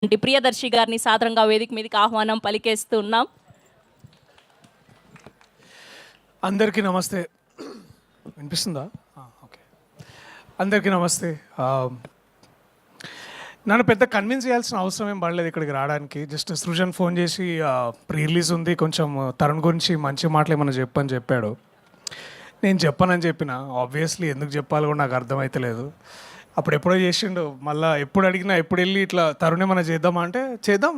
ప్రియదర్శి గారిని సాదరంగా వేదిక మీదకి ఆహ్వానం పలికేస్తున్నాం. అందరికీ నమస్తే. వినిపిస్తుందా? ఓకే. అందరికీ నమస్తే. నన్ను పెద్ద కన్విన్స్ చేయాల్సిన అవసరం ఏం పడలేదు ఇక్కడికి రావడానికి. జస్ట్ సృజన్ ఫోన్ చేసి ప్రీ రిలీజ్ ఉంది, కొంచెం తరుణ్ గురించి మంచి మాటలు ఏమన్నా చెప్పని చెప్పాడు. నేను చెప్పనని చెప్పిన. ఆబ్వియస్లీ ఎందుకు చెప్పాలో కూడా నాకు అర్థమైతలేదు. అప్పుడు ఎప్పుడో చేసిండు, మళ్ళీ ఎప్పుడు అడిగినా ఎప్పుడు వెళ్ళి ఇట్లా తరుణ్ ఏమన్నా చేద్దామా అంటే చేద్దాం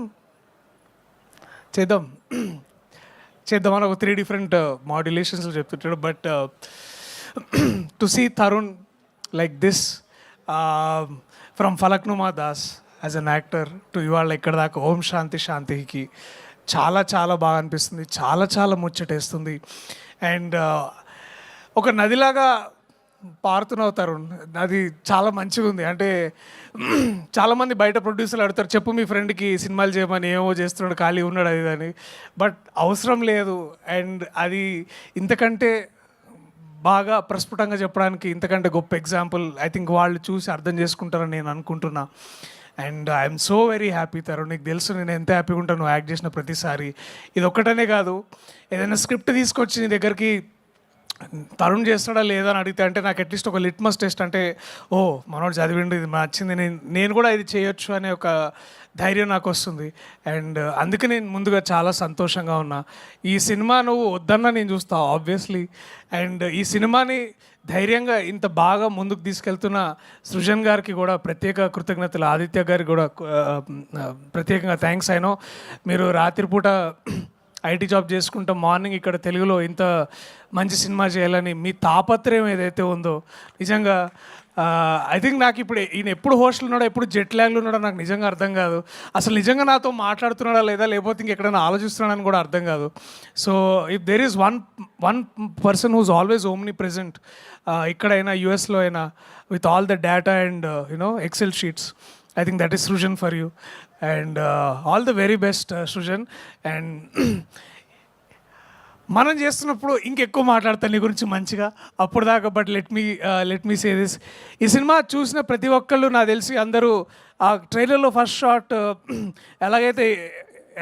చేద్దామని ఒక 3 డిఫరెంట్ మాడ్యులేషన్స్లో చెప్తుంటాడు. But to see Tarun like this from Falaknuma Das as an actor to ఇవాళ ఇక్కడ దాకా ఓం శాంతి శాంతికి చాలా చాలా బాగా అనిపిస్తుంది. చాలా చాలా ముచ్చటేస్తుంది. అండ్ ఒక నదిలాగా పారుతున్నావు తరుణ్, అది చాలా మంచిగా ఉంది. అంటే చాలామంది బయట ప్రొడ్యూసర్లు అడుగుతారు, చెప్పు మీ ఫ్రెండ్కి సినిమాలు చేయమని, ఏమో చేస్తున్నాడు, ఖాళీ ఉన్నాడు అది అని. బట్ అవసరం లేదు. అండ్ అది ఇంతకంటే బాగా ప్రస్ఫుటంగా చెప్పడానికి ఇంతకంటే గొప్ప ఎగ్జాంపుల్ ఐ థింక్ వాళ్ళు చూసి అర్థం చేసుకుంటారని నేను అనుకుంటున్నా. And I'm so very happy Tarun. నీకు తెలుసు నేను ఎంత హ్యాపీగా ఉంటాను నువ్వు యాక్ట్ చేసిన ప్రతిసారి. ఇది ఒక్కటనే కాదు, ఏదైనా స్క్రిప్ట్ తీసుకొచ్చి నీ దగ్గరికి తరుణ్ చేస్తాడా లేదా అని అడిగితే అంటే నాకు అట్లీస్ట్ ఒక లిట్మస్ టెస్ట్, అంటే ఓ మనోడు చదివిండు, ఇది నచ్చింది, నేను కూడా ఇది చేయొచ్చు అనే ఒక ధైర్యం నాకు వస్తుంది. అండ్ అందుకే నేను ముందుగా చాలా సంతోషంగా ఉన్నా. ఈ సినిమా నువ్వు వద్దన్నా నేను చూస్తావు ఆబ్వియస్లీ. అండ్ ఈ సినిమాని ధైర్యంగా ఇంత బాగా ముందుకు తీసుకెళ్తున్న సృజన్ గారికి కూడా ప్రత్యేక కృతజ్ఞతలు, ఆదిత్య గారికి కూడా ప్రత్యేకంగా థ్యాంక్స్. అయినో మీరు రాత్రిపూట ఐటీ జాబ్ చేసుకుంటాం, మార్నింగ్ ఇక్కడ తెలుగులో ఇంత మంచి సినిమా చేయాలని మీ తాపత్రయం ఏదైతే ఉందో నిజంగా ఐ థింక్ నాకు ఇప్పుడు ఈయన ఎప్పుడు హోస్టల్ ఉన్నాడో, ఎప్పుడు జెట్ ల్యాగ్లో ఉన్నాడో నాకు నిజంగా అర్థం కాదు. అసలు నిజంగా నాతో మాట్లాడుతున్నాడా లేదా, లేకపోతే ఇంకెక్కడైనా ఆలోచిస్తున్నాడని కూడా అర్థం కాదు. So if there is one person who's always omnipresent, ఇక్కడైనా యూఎస్లో అయినా, with all the data and excel sheets, I think that is Srujan for you. And all the very best, Srujan. And మనం చేస్తున్నప్పుడు ఇంకెక్కువ మాట్లాడతాను నీ గురించి మంచిగా అప్పుడు దాకా. But let me say this, ఈ సినిమా చూసిన ప్రతి ఒక్కళ్ళు నాకు తెలిసి అందరూ ఆ ట్రైలర్లో ఫస్ట్ షాట్ ఎలాగైతే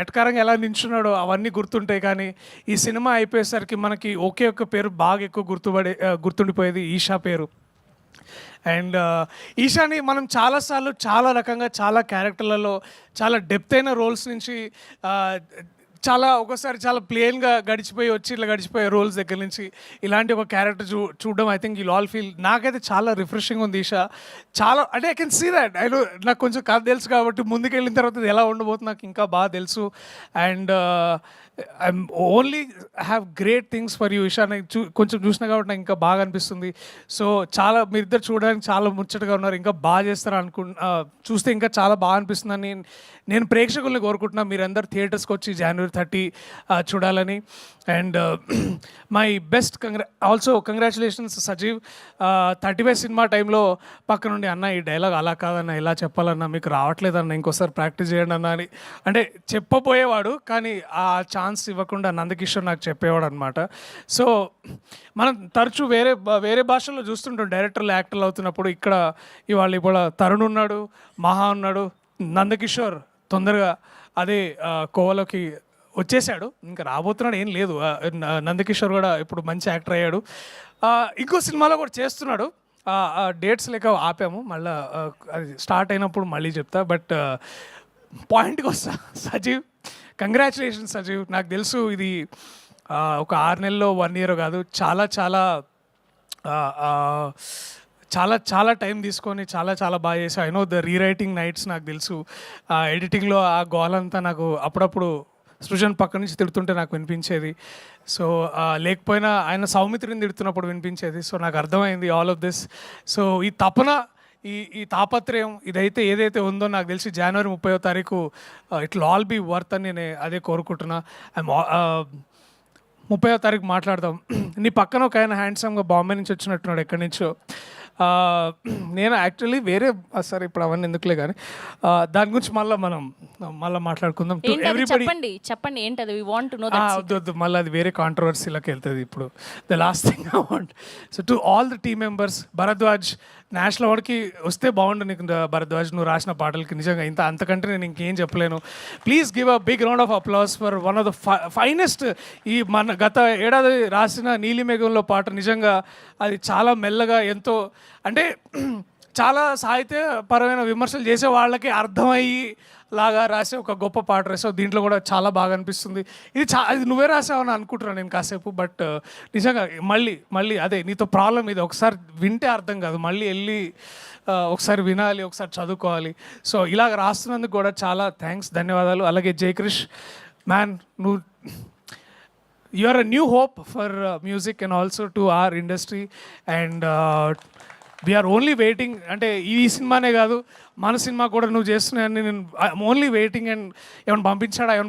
ఎటకారంగా ఎలా నించున్నాడో అవన్నీ గుర్తుంటాయి. కానీ ఈ సినిమా అయిపోయేసరికి మనకి ఒకే ఒక్క పేరు బాగా ఎక్కువ గుర్తుండిపోయేది, ఈషా పేరు. అండ్ ఈషాని మనం చాలాసార్లు చాలా రకంగా చాలా క్యారెక్టర్లలో చాలా డెప్త్ అయిన రోల్స్ నుంచి చాలా ఒకసారి చాలా ప్లెయిన్గా గడిచిపోయే రోల్స్ దగ్గర నుంచి ఇలాంటి ఒక క్యారెక్టర్ చూడడం I think you all feel, నాకైతే చాలా రిఫ్రెషింగ్ ఉంది ఈషా. చాలా అంటే ఐ కెన్ సీ దట్. నాకు కొంచెం కథ తెలుసు కాబట్టి ముందుకు వెళ్ళిన తర్వాత ఎలా ఉండబోతుంది నాకు ఇంకా బాగా తెలుసు. And I'm only have great things for you Eesha. నేను కొంచెం చూసినా కాబట్టి నాకు ఇంకా బాగా అనిపిస్తుంది. సో చాలా మీరిద్దరు చూడడానికి చాలా ముచ్చటగా ఉన్నారు, ఇంకా బాగా చేస్తారు చూస్తే ఇంకా చాలా బాగా అనిపిస్తుందని నేను ప్రేక్షకుల్ని కోరుకుంటున్నా. మీరందరూ థియేటర్స్కి వచ్చి January 30 చూడాలని. And my best also congratulations Sajeev. 35 cinema టైంలో పక్క నుండి అన్న ఈ డైలాగ్ అలా కాదన్న, ఇలా చెప్పాలన్నా, మీకు రావట్లేదన్న, ఇంకోసారి ప్రాక్టీస్ చేయండి అన్న అని అంటే చెప్పబోయేవాడు. కానీ ఆ ఛాన్స్ ఇవ్వకుండా నందకిషోర్ నాకు చెప్పేవాడు అనమాట. సో మనం తరచూ వేరే భాషల్లో చూస్తుంటాం డైరెక్టర్లు యాక్టర్లు అవుతున్నప్పుడు. ఇవాళ తరుణ్ ఉన్నాడు, మహా ఉన్నాడు, నందకిషోర్ తొందరగా అదే కోవలోకి వచ్చేసాడు, ఇంకా రాబోతున్నాడు, ఏం లేదు. నందకిషోర్ కూడా ఇప్పుడు మంచి యాక్టర్ అయ్యాడు. ఇంకో సినిమాలో కూడా చేస్తున్నాడు. డేట్స్ లేక ఆపాము, మళ్ళీ అది స్టార్ట్ అయినప్పుడు మళ్ళీ చెప్తా. బట్ పాయింట్కి వస్తా, సజీవ్ కంగ్రాచులేషన్స్ సజీవ్. నాకు తెలుసు ఇది ఒక 6 నెలల్లో 1 year కాదు, చాలా చాలా చాలా చాలా టైం తీసుకొని చాలా చాలా బాగా చేసావు. I know the rewriting nights నాకు తెలుసు. ఎడిటింగ్లో ఆ గోలంతా నాకు అప్పుడప్పుడు సృజన్ పక్క నుంచి తిడుతుంటే నాకు వినిపించేది. సో లేకపోయినా ఆయన సౌమిత్రిని తిడుతున్నప్పుడు వినిపించేది. సో నాకు అర్థమైంది ఆల్ ఆఫ్ దిస్. సో ఈ తపన, ఈ తాపత్రయం ఏదైతే ఉందో నాకు తెలిసి January 30 it will all be worth అని నేను అదే కోరుకుంటున్నా. 30 మాట్లాడదాం. నీ పక్కన ఒక ఆయన హ్యాండ్సమ్గా బాంబే నుంచి వచ్చినట్టున్నాడు, ఎక్కడి నుంచో. నేను యాక్చువల్లీ సరే ఇప్పుడు అవన్నీ ఎందుకులే, కానీ దాని గురించి మళ్ళీ మనం మళ్ళీ మాట్లాడుకుందాం టు ఏంటి అది ఎవ్రీబడి. చెప్పండి ఏంటి అది వి వాంట్ టు నో వద్దు వద్దు మళ్ళీ అది వేరే కాంట్రవర్సీలోకి వెళ్తుంది ఇప్పుడు. The last thing I want so to all the team members, Bharadwaj national అవార్డ్కి వస్తే బాగుండు నీకు భరద్వాజ్, నువ్వు రాసిన పాటలకి నిజంగా అంతకంటే నేను ఇంకేం చెప్పలేను. Please give a big round of applause for one of the finest. ఈ మన గత ఏడాది రాసిన నీలిమేఘంలో పాట నిజంగా అది చాలా మెల్లగా ఎంతో అంటే చాలా సాహిత్యపరమైన విమర్శలు చేసే వాళ్ళకి అర్థమయ్యి లాగా రాసే ఒక గొప్ప పాట రాసావు. దీంట్లో కూడా చాలా బాగా అనిపిస్తుంది. ఇది నువ్వే రాసావని అనుకుంటున్నాను నేను కాసేపు. బట్ నిజంగా మళ్ళీ అదే నీతో ప్రాబ్లం ఇది, ఒకసారి వింటే అర్థం కాదు, మళ్ళీ వెళ్ళి ఒకసారి వినాలి, ఒకసారి చదువుకోవాలి. సో ఇలాగ రాస్తున్నందుకు కూడా చాలా థ్యాంక్స్, ధన్యవాదాలు. అలాగే జయక్రిష్ మ్యాన్, నువ్వు you are a new hope for music and also to our industry. And we're only waiting, అంటే ఈ సినిమానే కాదు మన సినిమా కూడా నువ్వు చేస్తున్నాయని నేను ఐఎమ్ ఓన్లీ వెయిటింగ్. అండ్ ఏమైనా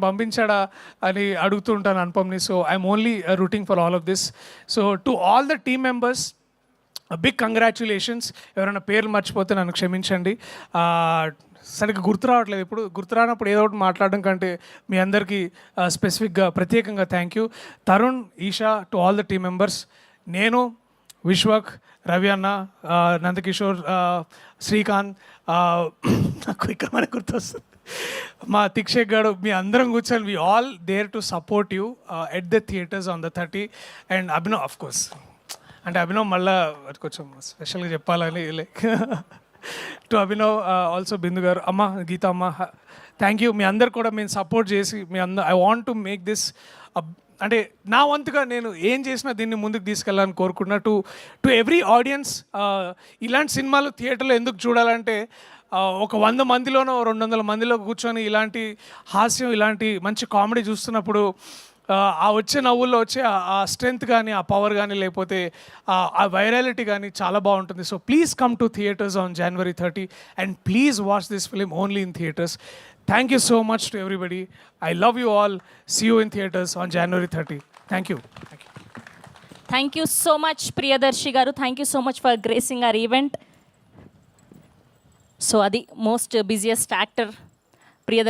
పంపించాడా అని అడుగుతూ ఉంటాను అనుపమ్ని. So I'm only rooting for all of this. So to all the team members big congratulations. ఎవరైనా పేర్లు మర్చిపోతే నన్ను క్షమించండి. సరిగ్గా గుర్తు రావట్లేదు. ఇప్పుడు గుర్తు రానప్పుడు ఏదో ఒకటి మాట్లాడడం కంటే మీ అందరికీ స్పెసిఫిక్గా ప్రత్యేకంగా thank you. Tarun, Eesha, to all the team members, నేను, విశ్వక్, రవి అన్న, నందకిషోర్, శ్రీకాంత్, నాకు ఇక్కడ మనకు గుర్తొస్తుంది మా తిక్షక్ గారు, మీ అందరం కూర్చొని we all there to support you at the theatres on the 30. And Abhinav of course, అంటే అభినవ్ మళ్ళీ కొంచెం స్పెషల్గా చెప్పాలని like to Abhinav, also Bindu garu, అమ్మ గీత అమ్మ, థ్యాంక్ యూ. మీ అందరు కూడా మేము సపోర్ట్ చేసి I want to make this అంటే నా వంతుగా నేను ఏం చేసినా దీన్ని ముందుకు తీసుకెళ్ళాలని కోరుకుంటున్నా. టు ఎవ్రీ ఆడియన్స్, ఇలాంటి సినిమాలు థియేటర్లో ఎందుకు చూడాలంటే ఒక 100 మందిలోనో 200 మందిలో కూర్చొని ఇలాంటి హాస్యం, ఇలాంటి మంచి కామెడీ చూస్తున్నప్పుడు ఆ వచ్చే నవ్వుల్లో వచ్చే ఆ స్ట్రెంగ్త్ కానీ, ఆ పవర్ కానీ, లేకపోతే ఆ వైరాలిటీ కానీ చాలా బాగుంటుంది. So please come to theatres on January 30 and please watch this film only in theatres. Thank you so much to everybody. I love you all. See you in theaters on January 30. Thank you. Thank you so much Priyadarshi garu. Thank you so much for gracing our event. So అది most busiest actor